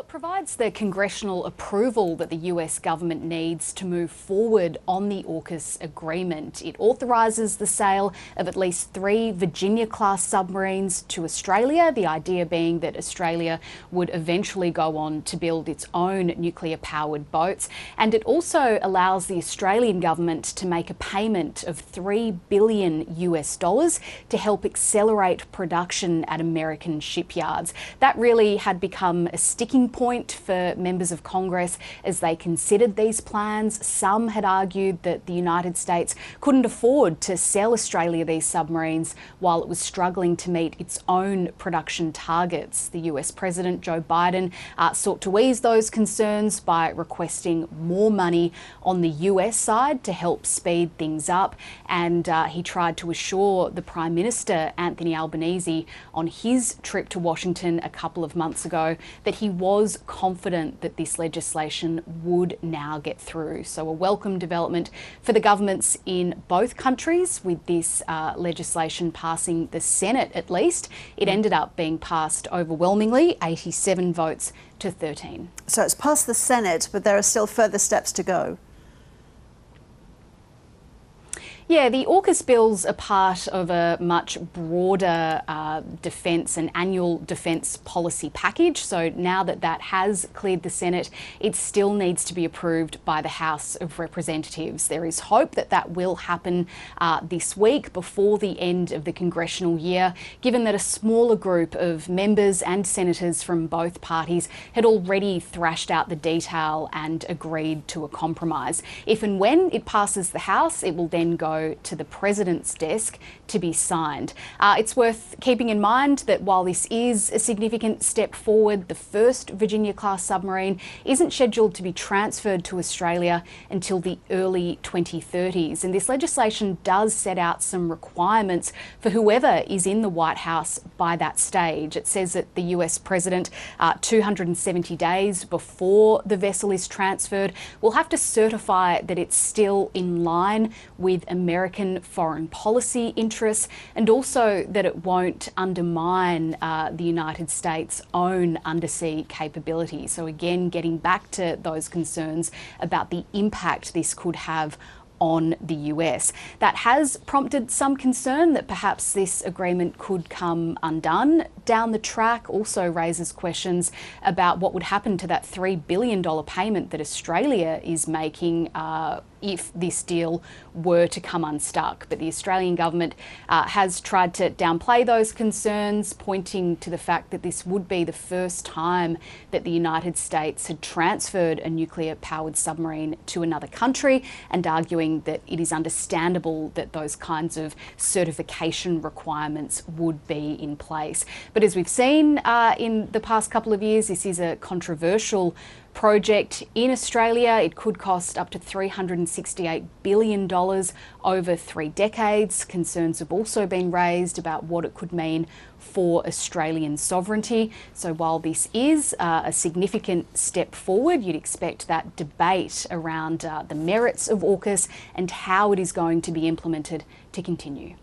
Well, it provides the congressional approval that the US government needs to move forward on the AUKUS agreement. It authorises the sale of at least 3 Virginia-class submarines to Australia, the idea being that Australia would eventually go on to build its own nuclear-powered boats. And it also allows the Australian government to make a payment of $3 billion to help accelerate production at American shipyards. That really had become a sticking point for members of Congress as they considered these plans. Some had argued that the United States couldn't afford to sell Australia these submarines while it was struggling to meet its own production targets. The US President Joe Biden sought to ease those concerns by requesting more money on the US side to help speed things up, and he tried to assure the Prime Minister Anthony Albanese on his trip to Washington a couple of months ago that he was confident that this legislation would now get through. So a welcome development for the governments in both countries with this legislation passing the Senate at least. It ended up being passed overwhelmingly, 87 votes to 13. So it's passed the Senate, but there are still further steps to go. Yeah, the AUKUS bills are part of a much broader defence and annual defence policy package. So now that that has cleared the Senate, it still needs to be approved by the House of Representatives. There is hope that that will happen this week before the end of the congressional year, given that a smaller group of members and senators from both parties had already thrashed out the detail and agreed to a compromise. If and when it passes the House, it will then go to the President's desk to be signed. It's worth keeping in mind that while this is a significant step forward, the first Virginia-class submarine isn't scheduled to be transferred to Australia until the early 2030s. And this legislation does set out some requirements for whoever is in the White House by that stage. It says that the US President, 270 days before the vessel is transferred, will have to certify that it's still in line with American foreign policy interests, and also that it won't undermine the United States' own undersea capability. So again, getting back to those concerns about the impact this could have on the US. That has prompted some concern that perhaps this agreement could come undone down the track. Also raises questions about what would happen to that $3 billion payment that Australia is making if this deal were to come unstuck. But the Australian government has tried to downplay those concerns, pointing to the fact that this would be the first time that the United States had transferred a nuclear-powered submarine to another country, and arguing that it is understandable that those kinds of certification requirements would be in place. But as we've seen in the past couple of years, this is a controversial project in Australia. It could cost up to $368 billion over 3 decades. Concerns have also been raised about what it could mean for Australian sovereignty. So while this is a significant step forward, you'd expect that debate around the merits of AUKUS and how it is going to be implemented to continue.